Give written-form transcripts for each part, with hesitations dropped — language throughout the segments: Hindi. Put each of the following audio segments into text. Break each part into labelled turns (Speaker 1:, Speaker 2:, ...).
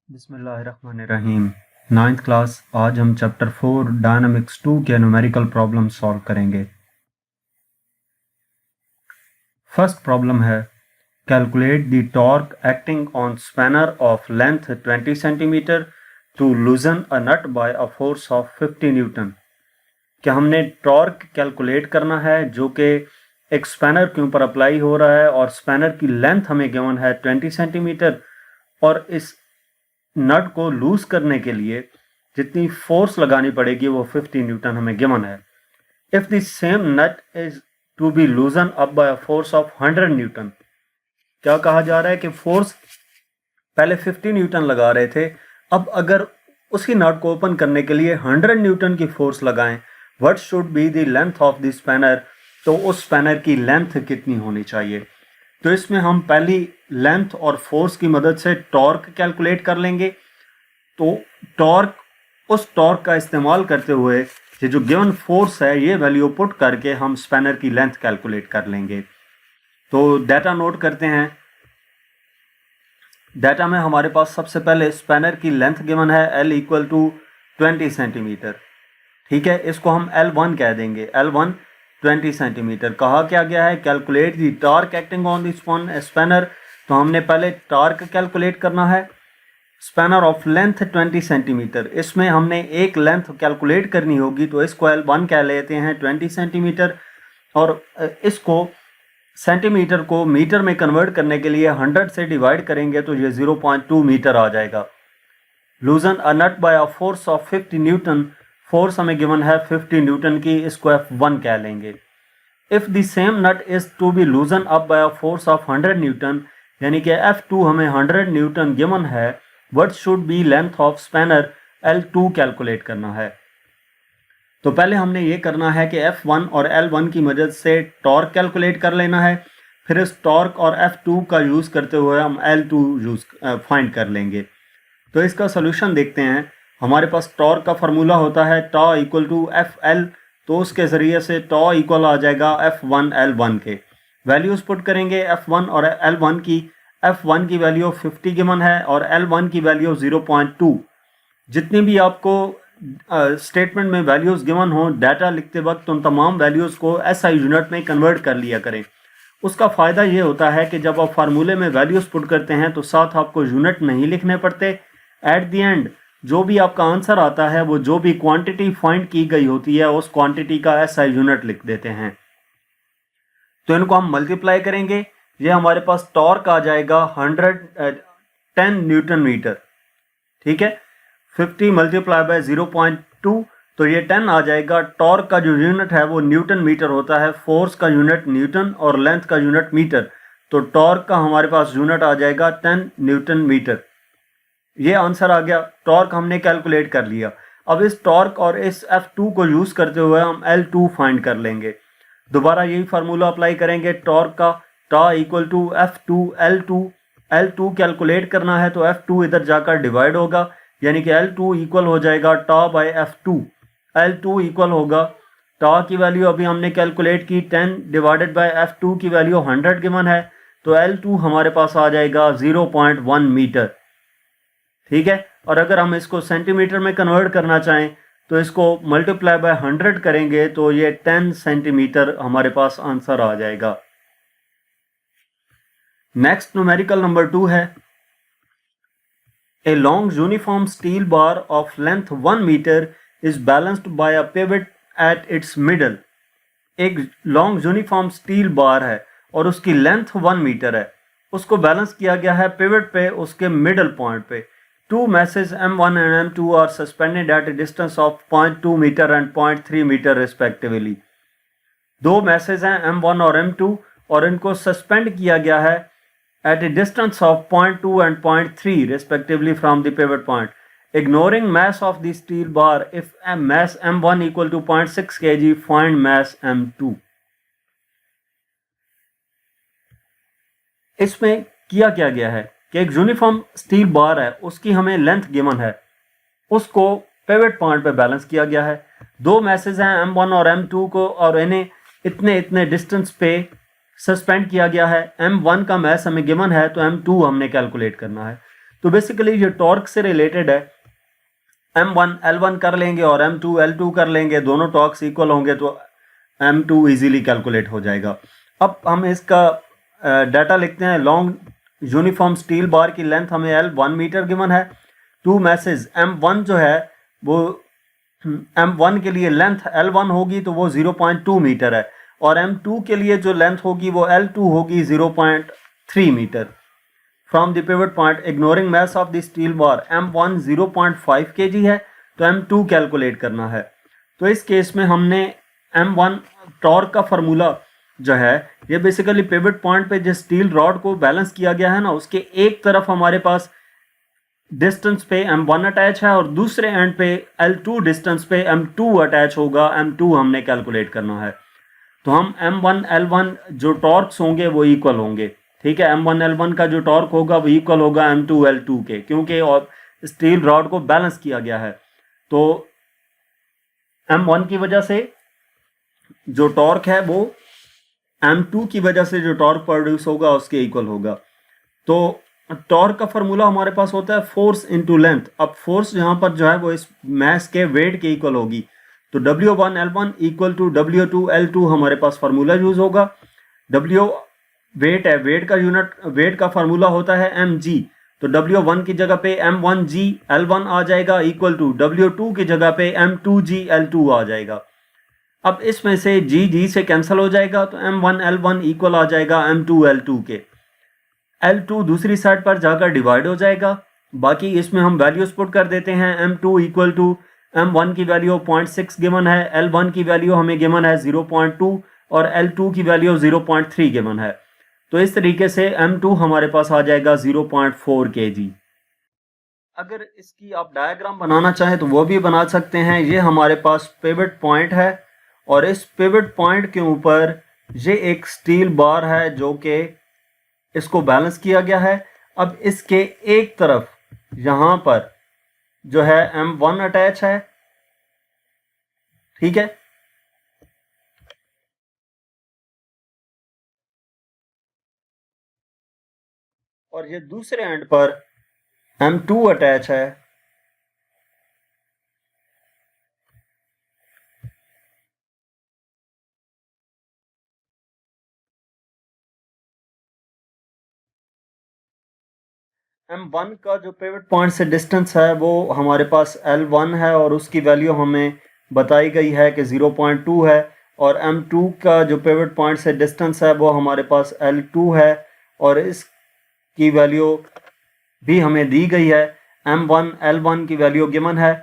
Speaker 1: बिस्मिल्लाहिर्रहमानिर्रहीम। 9th class. आज हम चैप्टर 4 डायनामिक्स 2 के न्यूमेरिकल प्रॉब्लम सॉल्व करेंगे। फर्स्ट प्रॉब्लम है calculate the torque acting on spanner of length 20 centimetre to loosen a nut by a force of 50 newton. क्या हमने टॉर्क कैलकुलेट करना है जो कि एक स्पैनर के ऊपर अप्लाई हो रहा है और स्पैनर की लेंथ हमें गिवन है 20 सेंटीमीटर और इस नट को लूज करने के लिए जितनी फोर्स लगानी पड़ेगी वो 50 न्यूटन हमें गिवन है। If the same nut is to be loosen up by a force of 100 newton. क्या कहा जा रहा है कि फोर्स पहले 50 न्यूटन लगा रहे थे, अब अगर उसी नट को ओपन करने के लिए 100 न्यूटन की फोर्स लगाएं, what should be the length of the spanner. तो उस स्पैनर की लेंथ कितनी होनी चाहिए। तो इसमें हम पहली लेंथ और फोर्स की मदद से टॉर्क कैलकुलेट कर लेंगे। तो टॉर्क, उस टॉर्क का इस्तेमाल करते हुए ये जो गिवन फोर्स है ये वैल्यू पुट करके हम स्पैनर की लेंथ कैलकुलेट कर लेंगे। तो डाटा नोट करते हैं। डाटा में हमारे पास सबसे पहले स्पैनर की लेंथ गिवन है L इक्वल टू 20 सेंटीमीटर। ठीक है, इसको हम L1 कह देंगे। L1 20 centimetre. कहा क्या गया है, calculate the torque acting on the spanner. तो हमने पहले टॉर्क कैलकुलेट करना है। स्पैनर ऑफ लेंथ 20 सेंटीमीटर, इसमें हमने एक लेंथ कैलकुलेट करनी होगी तो इसको L1 कह लेते हैं 20 सेंटीमीटर और इसको सेंटीमीटर को मीटर में कन्वर्ट करने के लिए 100 से डिवाइड करेंगे तो ये 0.2 मीटर आ जाएगा। Loosen a nut by a force of 50 newton, force हमें गिवन है 50 न्यूटन की, इसको F1 कह लेंगे। If the same nut is to be loosen up by a force of 100 newton, यानी कि F2 हमें 100 न्यूटन गिवन है, what should be length of spanner, L2 calculate करना है। तो पहले हमने ये करना है कि F1 और L1 की मदद से टॉर्क कैलकुलेट कर लेना है, फिर इस टॉर्क और F2 का यूज़ करते हुए हम L2 फाइंड कर लेंगे। तो इसका सोल्यूशन देखते हैं। हमारे पास टॉर्क का फार्मूला होता है टॉ इक्वल टू Fl, तो उसके ज़रिए से टॉ इक्वल आ जाएगा F1 L1 के। वैल्यूज़ पुट करेंगे F1 और L1 की। F1 की वैल्यू 50 गिवन है और L1 की वैल्यू 0.2। जितनी भी आपको स्टेटमेंट में वैल्यूज़ गिवन हो, डाटा लिखते वक्त उन तमाम वैल्यूज़ को SI यूनिट में कन्वर्ट कर लिया करें। उसका फ़ायदा ये होता है कि जब आप फार्मूले में वैल्यूज़ पुट करते हैं तो साथ आपको यूनिट नहीं लिखने पड़ते। एट द एंड जो भी आपका आंसर आता है वो जो भी क्वांटिटी फाइंड की गई होती है उस क्वांटिटी का SI यूनिट लिख देते हैं। तो इनको हम मल्टीप्लाई करेंगे, ये हमारे पास टॉर्क आ जाएगा 10 न्यूटन मीटर। ठीक है, 50 मल्टीप्लाई बाय 0.2 तो ये 10 आ जाएगा। टॉर्क का जो यूनिट है वो न्यूटन मीटर होता है, फोर्स का यूनिट न्यूटन और लेंथ का यूनिट मीटर। तो टॉर्क का हमारे पास यूनिट आ जाएगा 10 न्यूटन मीटर। ये आंसर आ गया। टॉर्क हमने कैलकुलेट कर लिया। अब इस टॉर्क और इस F2 को यूज़ करते हुए हम L2 फाइंड कर लेंगे। दोबारा यही फार्मूला अप्लाई करेंगे टॉर्क का, टॉ equal to F2 L2। L2 calculate करना है तो F2 इधर जाकर डिवाइड होगा, यानी कि L2 इक्वल हो जाएगा टॉ बाय F2। L2 इक्वल होगा, टॉ की वैल्यू अभी हमने कैलकुलेट की 10 डिवाइडेड बाय F2 की वैल्यू 100 गिवन है, तो L2 हमारे पास आ जाएगा 0.1 मीटर। ठीक है, और अगर हम इसको सेंटीमीटर में कन्वर्ट करना चाहें तो इसको मल्टीप्लाई बाय 100 करेंगे तो ये 10 सेंटीमीटर हमारे पास आंसर आ जाएगा। नेक्स्ट न्यूमेरिकल नंबर 2 है A long uniform steel bar of length 1 meter is balanced by a pivot at its middle। एक लॉन्ग यूनिफॉर्म स्टील बार है और उसकी लेंथ 1 मीटर है, उसको बैलेंस किया गया है पिवट पे, उसके मिडल पॉइंट पे। Two masses M1 and M2 are suspended at a distance of 0.2 metre and 0.3 metre respectively. दो मैसेज हैं M1 और M2 और इनको सस्पेंड किया गया है at a distance of 0.2 and 0.3 respectively from the pivot point. Ignoring mass of the steel bar, if mass M1 equal to 0.6 kg, find mass M2. इसमें किया क्या गया है कि एक यूनिफॉर्म स्टील बार है, उसकी हमें लेंथ गिवन है, उसको पिवट पॉइंट पे बैलेंस किया गया है। दो मैसेज हैं M1 और M2 को और इन्हें इतने इतने डिस्टेंस पे सस्पेंड किया गया है। M1 का मैस हमें गिवन है तो M2 हमने कैलकुलेट करना है। तो बेसिकली ये टॉर्क से रिलेटेड है, M1 L1 कर लेंगे और M2 L2 कर लेंगे, दोनों टॉर्क्स इक्वल होंगे तो M2 इजीली कैलकुलेट हो जाएगा। अब हम इसका डाटा लिखते हैं। लॉन्ग यूनिफॉर्म स्टील बार की लेंथ हमें L1 मीटर गिवन है। टू मैसेज M1 जो है वो M1 के लिए लेंथ L1 होगी तो वो 0.2 मीटर है, और M2 के लिए जो लेंथ होगी वो L2 होगी 0.3 metre. From the pivot point ignoring mass of the steel bar M1 0.5 kg है, तो M2 कैलकुलेट करना है। तो इस केस में हमने M1 टॉर्क का फार्मूला जो है ये बेसिकली पिवट पॉइंट पे जिस स्टील रॉड को बैलेंस किया गया है ना, उसके एक तरफ हमारे पास डिस्टेंस पे M1 अटैच है और दूसरे एंड पे L2 डिस्टेंस पे M2 अटैच होगा। M2 हमने कैलकुलेट करना है। तो हम M1 L1 जो टॉर्क्स होंगे वो इक्वल होंगे, ठीक है। M1 L1 का जो टॉर्क होगा वो इक्वल होगा M2 L2 के, क्योंकि और स्टील रॉड को बैलेंस किया गया है। तो M1 की वजह से जो टॉर्क है वो M2 की वजह से जो टॉर्क प्रोड्यूस होगा उसके इक्वल होगा। तो टॉर्क का फार्मूला हमारे पास होता है फोर्स इनटू लेंथ। अब फोर्स यहाँ पर जो है वो इस मास के वेट के इक्वल होगी, तो W1 L1 equal to W2 L2 हमारे पास फार्मूला यूज होगा। W वेट है, वेट का यूनिट, वेट का फार्मूला होता है mg, तो W1 की जगह पे M1g L1 आ जाएगा इक्वल टू W2 की जगह पे M2g L2 आ जाएगा। अब इसमें से g से कैंसिल हो जाएगा तो M1 L1 इक्वल आ जाएगा M2 L2 के। L2 दूसरी साइड पर जाकर डिवाइड हो जाएगा। बाकी इसमें हम वैल्यूज पुट कर देते हैं। M2 इक्वल टू M1 की वैल्यू 0.6 गिवन है, L1 की वैल्यू हमें गिवन है 0.2 और L2 की वैल्यू 0.3 गिवन है। तो इस तरीके से M2 हमारे पास आ जाएगा 0.4 kg। अगर इसकी आप डायग्राम बनाना चाहें तो वो भी बना सकते हैं। ये हमारे पास पिवट पॉइंट है और इस पिवट पॉइंट के ऊपर ये एक स्टील बार है जो कि इसको बैलेंस किया गया है। अब इसके एक तरफ यहां पर जो है M1 अटैच है, ठीक है, और ये दूसरे एंड पर M2 अटैच है। M1 का जो पिवट पॉइंट से डिस्टेंस है वो हमारे पास L1 है और उसकी वैल्यू हमें बताई गई है कि 0.2 है, और M2 का जो पिवट पॉइंट से डिस्टेंस है वो हमारे पास L2 है और इसकी वैल्यू भी हमें दी गई है। M1 L1 की वैल्यू गिवन है,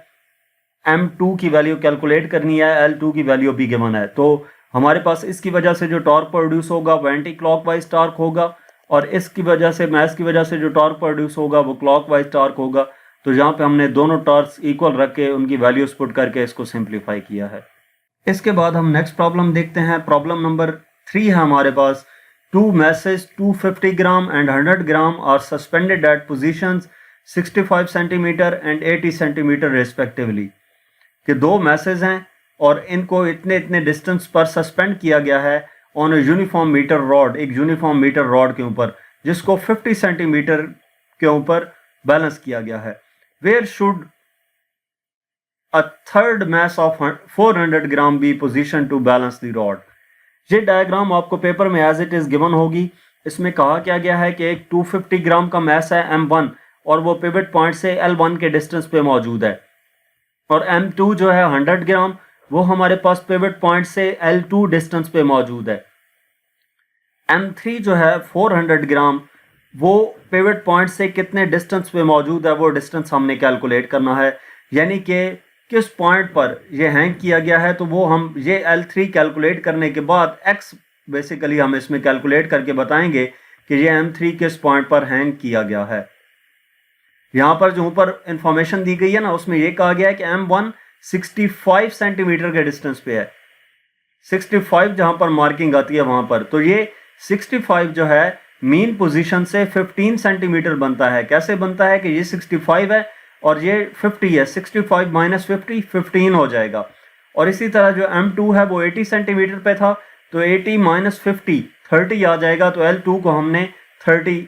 Speaker 1: M2 की वैल्यू कैलकुलेट करनी है, L2 की वैल्यू भी गिवन है। तो हमारे पास इसकी वजह से जो टॉर्क प्रोड्यूस होगा वो एंटी क्लॉकवाइज टॉर्क होगा, और इसकी वजह से मास की वजह से जो टॉर्क प्रोड्यूस होगा वो क्लॉकवाइज टॉर्क होगा। तो यहाँ पे हमने दोनों टॉर्क्स इक्वल रख के उनकी वैल्यूज पुट करके इसको सिंप्लीफाई किया है। इसके बाद हम नेक्स्ट प्रॉब्लम देखते हैं। प्रॉब्लम नंबर 3 है हमारे पास। Two masses 250 gram and 100 gram are suspended at positions 65 centimetre and 80 centimetre respectively. कि दो मैसेज हैं और इनको इतने इतने डिस्टेंस पर सस्पेंड किया गया है on a uniform metre rod, एक यूनिफॉर्म मीटर रॉड के ऊपर जिसको 50 सेंटीमीटर के ऊपर बैलेंस किया गया है। Where should a third mass of 400 gram be position to balance the rod. ये डायग्राम आपको पेपर में एज इट इज गिवन होगी। इसमें कहा क्या गया है कि एक 250 ग्राम का मैस है M1 और वो पिवट पॉइंट से L1 के डिस्टेंस पे मौजूद है, और M2 जो है 100 ग्राम वो हमारे पास पिवट पॉइंट से L2 डिस्टेंस पे मौजूद है। M3 जो है 400 ग्राम वो पिवट पॉइंट से कितने डिस्टेंस पे मौजूद है वो डिस्टेंस हमने कैलकुलेट करना है, यानी कि किस पॉइंट पर ये हैंग किया गया है। तो वो हम ये L3 कैलकुलेट करने के बाद X बेसिकली हम इसमें कैलकुलेट करके बताएंगे कि ये M3 किस पॉइंट पर हैंग किया गया है। यहाँ पर जो ऊपर इंफॉर्मेशन दी गई है ना उसमें यह कहा गया है कि M1 65 सेंटीमीटर के डिस्टेंस पे है। 65 जहां पर मार्किंग आती है वहां पर, तो ये 65 जो है मीन पोजीशन से 15 सेंटीमीटर बनता है। कैसे बनता है कि ये 65 है और ये 50 है, 65 माइनस 50 15 हो जाएगा। और इसी तरह जो M2 है वो 80 सेंटीमीटर पे था, तो 80 माइनस 50 30 आ जाएगा, तो L2 को हमने 30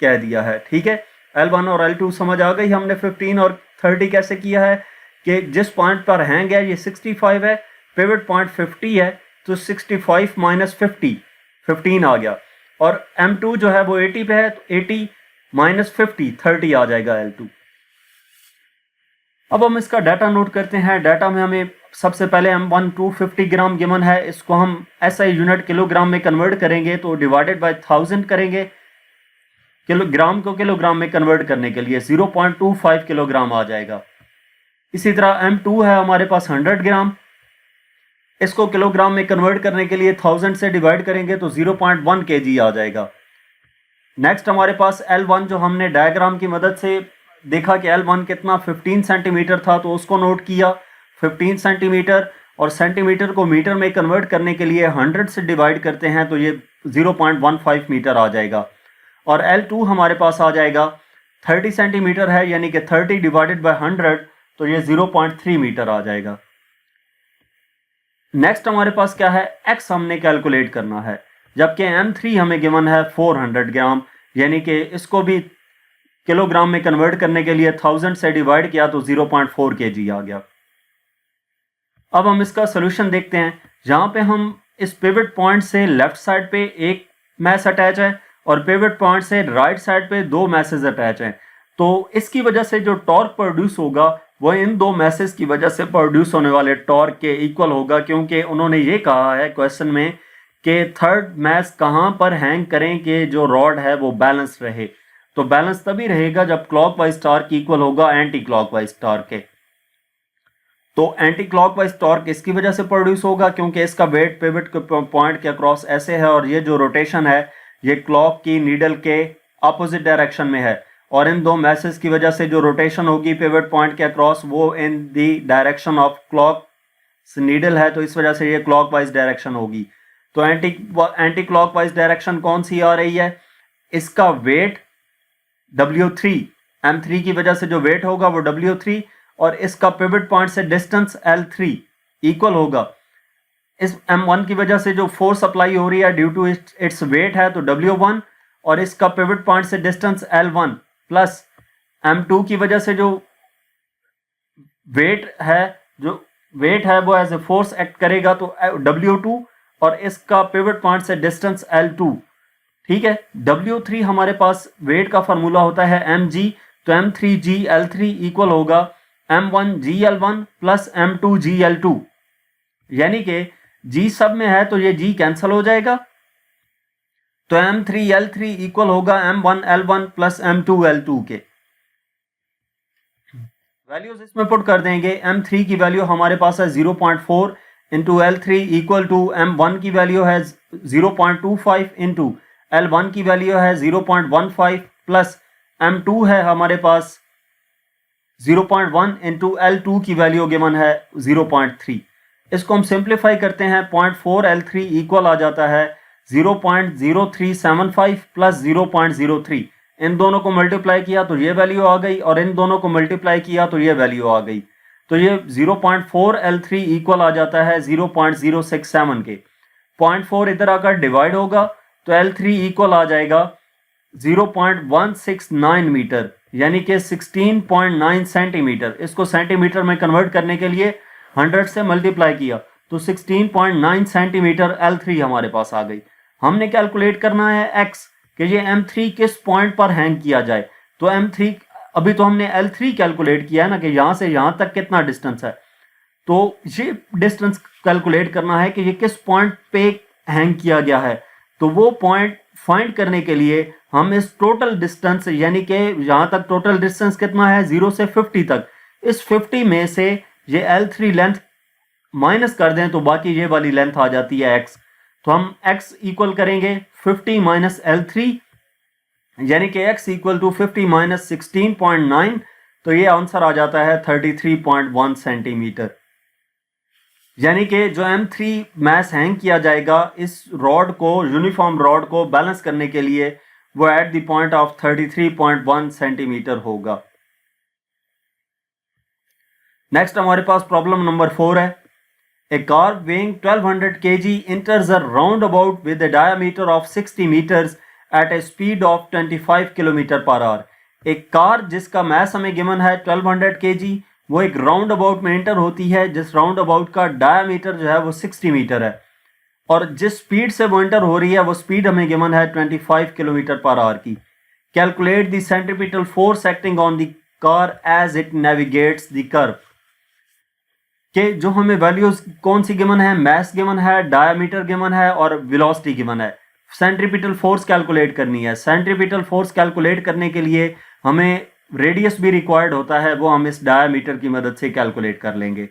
Speaker 1: कह दिया है, ठीक है। L1 और L2 समझ आ गई। हमने 15 और 30 कैसे किया है कि जिस पॉइंट पर हैंग है ये 65 है, पिवट पॉइंट 50 है, तो 65 माइनस 50 15 आ गया, और M2 जो है वो 80 पे है, तो 80 माइनस 50 30 आ जाएगा L2। अब हम इसका डाटा नोट करते हैं। डाटा में हमें सबसे पहले M1 250 ग्राम गिवन है, इसको हम SI यूनिट किलोग्राम में कन्वर्ट करेंगे, तो डिवाइडेड बाय 1000 करेंगे। किलोग्राम को किलोग्राम में कन्वर्ट करने के लिए 0.25 किलोग्राम आ जाएगा। इसी तरह M2 है हमारे पास 100 ग्राम, इसको किलोग्राम में कन्वर्ट करने के लिए 1000 से डिवाइड करेंगे तो 0.1 kg आ जाएगा। नेक्स्ट हमारे पास L1 जो हमने डायग्राम की मदद से देखा कि L1 कितना 15 सेंटीमीटर था, तो उसको नोट किया 15 सेंटीमीटर, और सेंटीमीटर को मीटर में कन्वर्ट करने के लिए 100 से डिवाइड करते हैं तो ये 0.15 मीटर आ जाएगा। और L2 हमारे पास आ जाएगा 30 सेंटीमीटर है, यानी कि 30 डिवाइडेड बाय 100 तो ये 0.3 मीटर आ जाएगा। नेक्स्ट हमारे पास क्या है, X हमने कैलकुलेट करना है, जबकि M3 हमें गिवन है 400 ग्राम, यानी कि इसको भी किलोग्राम में कन्वर्ट करने के लिए 1000 से डिवाइड किया तो 0.4 kg आ गया। अब हम इसका सोल्यूशन देखते हैं। जहां पे हम इस पिवट पॉइंट से लेफ्ट साइड पे एक मैस अटैच है और पिवट पॉइंट से राइट साइड पे दो मैसेज अटैच हैं, तो इसकी वजह से जो टॉर्क प्रोड्यूस होगा वो इन दो मैसेज की वजह से प्रोड्यूस होने वाले टॉर्क के इक्वल होगा, क्योंकि उन्होंने ये कहा है क्वेश्चन में कि थर्ड मैस कहां पर हैंग करें कि जो रॉड है वो बैलेंस रहे। तो बैलेंस तभी रहेगा जब क्लॉकवाइज टॉर्क इक्वल होगा एंटी क्लॉकवाइज टॉर्क के। तो एंटी क्लॉकवाइज टॉर्क इसकी वजह से प्रोड्यूस होगा क्योंकि इसका वेट पिवट के पॉइंट के अक्रॉस ऐसे है, और ये जो रोटेशन है ये क्लॉक की नीडल के अपोजिट डायरेक्शन में है, और इन दो मैसेज की वजह से जो रोटेशन होगी पिवट पॉइंट के अक्रॉस वो in the direction of clock needle है, तो इस वजह से ये क्लॉकवाइज डायरेक्शन होगी। तो एंटी क्लॉकवाइज डायरेक्शन कौन सी आ रही है, इसका वेट W3, M3 की वजह से जो वेट होगा वो W3, और इसका पिवट पॉइंट से डिस्टेंस L3 इक्वल होगा इस M1 की वजह से जो फोर्स अप्लाई हो रही है ड्यू टू इट्स वेट है तो W1, और इसका पिवट पॉइंट से डिस्टेंस L1 प्लस M2 की वजह से जो वेट है वो एज ए फोर्स एक्ट करेगा तो W2, और इसका पिवट पॉइंट से डिस्टेंस L2। ठीक है, W3 हमारे पास वेट का फार्मूला होता है mg, तो M3GL3 इक्वल होगा M1GL1 प्लस M2GL2, यानी कि G सब में है तो ये G कैंसिल हो जाएगा, तो M3L3 इक्वल होगा M1L1 प्लस M2L2 के। वैल्यूज इसमें पुट कर देंगे। M3 की वैल्यू हमारे पास है 0.4 into L3 equal to M1 की वैल्यू है 0.25 इंटू L1 की वैल्यू है 0.15 प्लस M2 है हमारे पास 0.1 इंटू L2 की वैल्यू गिवन है 0.3। इसको हम सिंप्लीफाई करते हैं, 0.4 L3 इक्वल आ जाता है 0.0375 प्लस 0.03। इन दोनों को मल्टीप्लाई किया तो ये वैल्यू आ गई, और इन दोनों को मल्टीप्लाई किया तो ये वैल्यू आ गई, तो ये 0.4 L3 इक्वल आ जाता है 0.067 के। 0.4 इधर आकर डिवाइड होगा तो L3 इक्वल आ जाएगा 0.169 मीटर, यानी कि 16.9 सेंटीमीटर। इसको सेंटीमीटर में कन्वर्ट करने के लिए 100 से मल्टीप्लाई किया तो 16.9 सेंटीमीटर L3 हमारे पास आ गई। हमने कैलकुलेट करना है X कि ये M3 किस पॉइंट पर हैंग किया जाए, तो M3 अभी तो हमने L3 कैलकुलेट किया है ना कि यहां से यहां तक कितना डिस्टेंस है, तो ये डिस्टेंस कैलकुलेट करना है कि ये किस पॉइंट पे हैंग किया गया है। तो वो पॉइंट फाइंड करने के लिए हम इस टोटल डिस्टेंस, यानी कि यहां तक टोटल डिस्टेंस कितना है 0 से 50 तक, इस 50 में से ये L3 लेंथ माइनस कर दें तो बाकी ये वाली लेंथ आ जाती है X। तो हम X इक्वल करेंगे 50 माइनस L3, यानी कि X इक्वल टू 50 माइनस 16.9, तो ये आंसर आ जाता है 33.1 सेंटीमीटर। यानी कि जो M3 मैस हैंग किया जाएगा इस रॉड को, यूनिफॉर्म रॉड को बैलेंस करने के लिए, वो at the point of 33.1 centimetre होगा। नेक्स्ट हमारे पास प्रॉब्लम नंबर 4 है। A car weighing 1200 kg enters a roundabout with a diameter of 60 meters at a speed of 25 km per hour. एक कार जिसका मैस हमें गिवन है 1200 kg, वो एक राउंड अबाउट में एंटर होती है जिस राउंड अबाउट का डायमीटर जो है वो 60 मीटर है, और जिस स्पीड से वो एंटर हो रही है वो स्पीड हमें गिवन है 25 किलोमीटर पर आवर की। Calculate the centripetal force acting on the car as it navigates the curve. के जो हमें वैल्यूज कौन सी गिवन है, मैस गिवन है, डायमीटर गिवन है और वेलोसिटी गिवन है। सेंट्रीपिटल फोर्स कैलकुलेट करनी है। सेंट्रीपिटल फोर्स कैलकुलेट करने के लिए हमें रेडियस भी रिक्वायर्ड होता है, वो हम इस डायमीटर की मदद से कैलकुलेट कर लेंगे।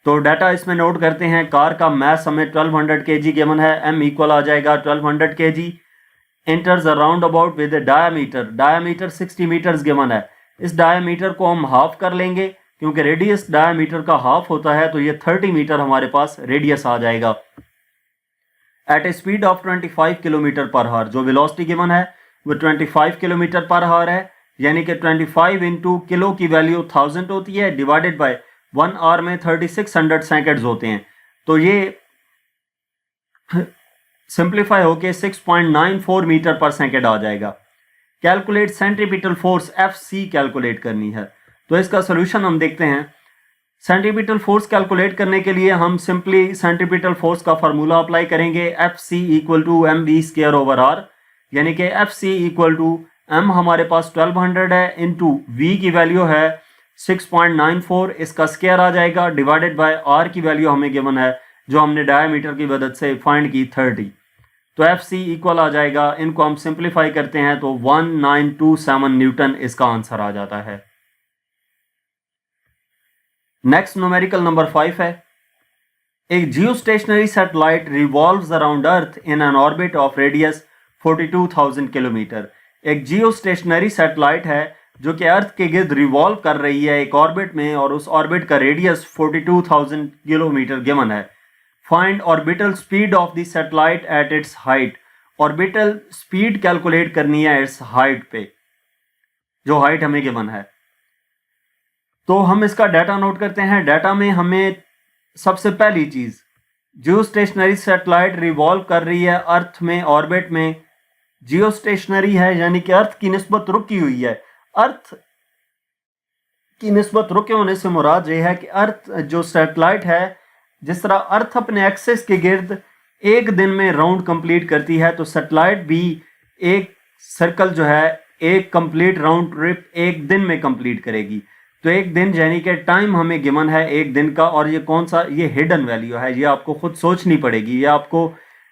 Speaker 1: तो डाटा इसमें नोट करते हैं। कार का मैस हमें 1200 kg गिवन है, m इक्वल आ जाएगा 1200 kg। Enters a roundabout with diameter, diameter 60 metres given है। इस डायमीटर को हम हाफ कर लेंगे क्योंकि रेडियस डायमीटर का हाफ होता है, तो ये 30 मीटर हमारे पास रेडियस आ जाएगा। At a speed of 25 kilometre per hour, जो वेलोसिटी गिवन है वो 25 किलोमीटर पर आवर है, यानी कि 25 इंटू किलो की वैल्यू 1000 होती है, डिवाइडेड बाय 1 आवर में 3600 सेकेंड्स होते हैं। तो ये सिंप्लीफाई होके 6.94 मीटर पर सेकेंड आ जाएगा। Calculate centripetal force FC calculate करनी है। तो इसका सोल्यूशन हम देखते हैं। सेंट्रीपिटल फोर्स कैलकुलेट करने के लिए हम सिंपली सेंट्रीपिटल फोर्स का फार्मूला अप्लाई करेंगे। FC इक्वल टू mv²/r, यानी कि FC इक्वल टू m हमारे पास 1200 है इंटू v की वैल्यू है 6.94, इसका स्क्वायर आ जाएगा, डिवाइडेड बाय r की वैल्यू हमें गिवन है जो हमने डायमीटर की मदद से फाइंड की 30। तो FC इक्वल आ जाएगा, इनको हम सिंप्लीफाई करते हैं तो 1927 न्यूटन इसका आंसर आ जाता है। नेक्स्ट न्यूमेरिकल नंबर 5 है। एक geostationary satellite revolves around earth in an orbit of radius 42,000 kilometre. एक जियोस्टेशनरी सैटेलाइट है जो कि अर्थ के गिर्द रिवॉल्व कर रही है एक ऑर्बिट में, और उस ऑर्बिट का रेडियस 42,000 किलोमीटर गिवन है। Find orbital speed of the satellite at its height. Orbital speed calculate करनी है इट्स हाइट पे, जो हाइट हमें गिवन है। तो हम इसका डाटा नोट करते हैं। डाटा में हमें सबसे पहली चीज, जियोस्टेशनरी सैटेलाइट रिवॉल्व कर रही है अर्थ में, ऑर्बिट में। जियोस्टेशनरी है यानी कि अर्थ की निस्बत रुकी हुई है। अर्थ की निस्बत रुके होने से मुराद ये है कि अर्थ जो सैटेलाइट है, जिस तरह अर्थ अपने एक्सिस के गिर्द एक दिन में राउंड कंप्लीट करती है, तो सैटेलाइट भी एक सर्कल जो है, एक कंप्लीट राउंड ट्रिप एक दिन में कंप्लीट करेगी। तो एक दिन यानी कि टाइम हमें गिवन है एक दिन का, और ये कौन सा, ये हिडन वैल्यू है, ये आपको खुद सोचनी पड़ेगी। ये आपको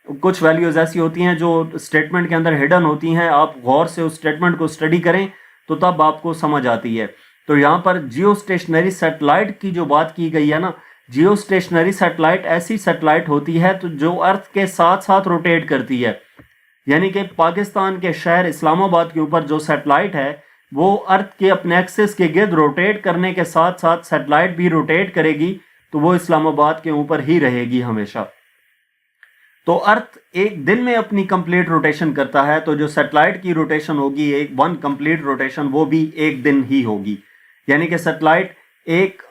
Speaker 1: कुछ वैल्यूज ऐसी होती हैं जो स्टेटमेंट के अंदर हिडन होती हैं, आप गौर से उस स्टेटमेंट को स्टडी करें तो तब आपको समझ आती है। तो यहाँ पर जियोस्टेशनरी सैटेलाइट की जो बात की गई है ना, जियोस्टेशनरी सैटेलाइट ऐसी सैटेलाइट होती है तो जो अर्थ के साथ साथ रोटेट करती है, यानी कि पाकिस्तान के शहर इस्लामाबाद के ऊपर जो सैटेलाइट है वो अर्थ के अपने एक्सिस के गिर्द रोटेट करने के साथ साथ सैटेलाइट भी रोटेट करेगी, तो वो इस्लामाबाद के ऊपर ही रहेगी हमेशा। तो अर्थ एक दिन में अपनी कंप्लीट रोटेशन करता है, तो जो सैटेलाइट की रोटेशन होगी एक वन कंप्लीट रोटेशन, वो भी एक दिन ही होगी। यानी कि सैटेलाइट एक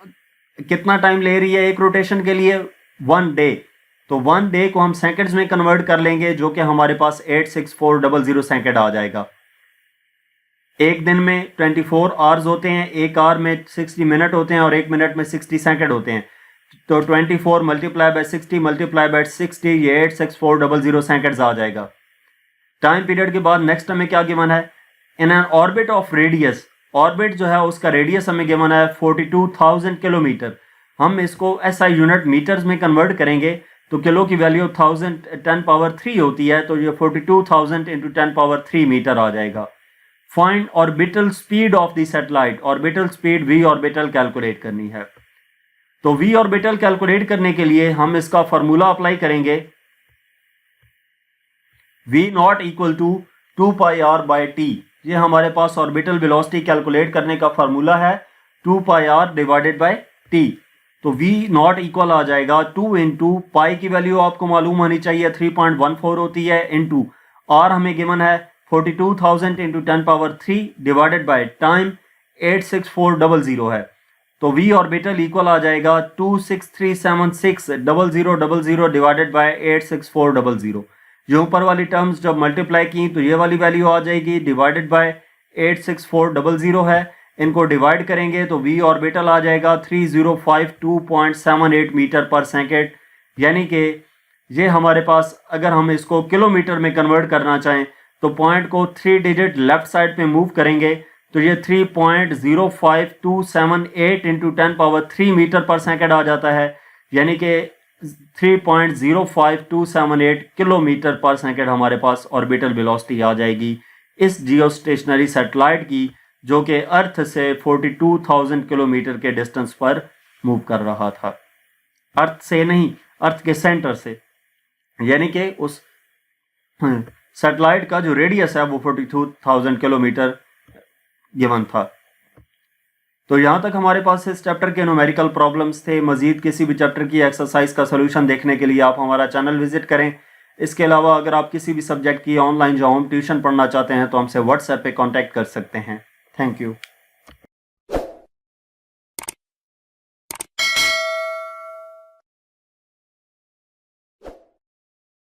Speaker 1: कितना टाइम ले रही है एक रोटेशन के लिए, 1 डे। तो 1 डे को हम सेकंड्स में कन्वर्ट कर लेंगे, जो कि हमारे पास 86400 सेकंड आ जाएगा। एक दिन में 24 आवर्स होते हैं, एक आवर में 60 मिनट होते हैं और एक मिनट में 60 सेकंड होते हैं। तो 24 मल्टीप्लाई बाय 60 मल्टीप्लाई बाय 60, ये 86400 सेकंड्स आ जाएगा। टाइम पीरियड के बाद नेक्स्ट हमें क्या गिवन है, in an orbit of radius, orbit जो है उसका रेडियस हमें गिवन है 42,000 किलोमीटर। हम इसको SI यूनिट मीटर्स में कन्वर्ट करेंगे तो किलो की वैल्यू 1000 10³ होती है, तो ये 42,000 इंटू 10³ मीटर आ जाएगा। Find orbital speed of the satellite, orbital speed V orbital calculate करनी है। तो V ऑर्बिटल कैलकुलेट करने के लिए हम इसका फॉर्मूला अप्लाई करेंगे। V0 इक्वल टू 2πr/t, ये हमारे पास ऑर्बिटल वेलोसिटी कैलकुलेट करने का फॉर्मूला है, 2πr डिवाइडेड बाय t। तो V0 इक्वल आ जाएगा 2 इंटू पाई की वैल्यू आपको मालूम होनी चाहिए 3.14 होती है, इंटू r हमें गिवन है 42,000 इंटू 10³ डिवाइडेड बाय टाइम 86400 है। तो V ऑर्बिटल इक्वल आ जाएगा 263760000 डिवाइडेड बाय 86400। ये ऊपर वाली टर्म्स जब मल्टीप्लाई की तो ये वाली वैल्यू आ जाएगी, डिवाइडेड बाय 86400 है। इनको डिवाइड करेंगे तो v ऑर्बिटल आ जाएगा 3052.78 मीटर पर सेकेंड, यानी कि ये हमारे पास, अगर हम इसको किलोमीटर में कन्वर्ट करना चाहें तो पॉइंट को 3 डिजिट लेफ्ट साइड पे मूव करेंगे तो ये 3.05278 इंटू 10⁻³ मीटर पर सेकेंड आ जाता है, यानी कि 3.05278 किलोमीटर पर सेकेंड हमारे पास ऑर्बिटल वेलोसिटी आ जाएगी इस जियोस्टेशनरी सैटेलाइट की, जो कि अर्थ से 42,000 किलोमीटर के डिस्टेंस पर मूव कर रहा था। अर्थ से नहीं, अर्थ के सेंटर से, यानी कि उस सैटेलाइट का जो रेडियस है वो 42,000 किलोमीटर गिवन था। तो यहाँ तक हमारे पास इस चैप्टर के न्यूमेरिकल प्रॉब्लम्स थे। मजीद किसी भी चैप्टर की एक्सरसाइज का सोल्यूशन देखने के लिए आप हमारा चैनल विजिट करें। इसके अलावा अगर आप किसी भी सब्जेक्ट की ऑनलाइन जो होम ट्यूशन पढ़ना चाहते हैं तो हमसे व्हाट्सएप पे कांटेक्ट कर सकते हैं। Thank you.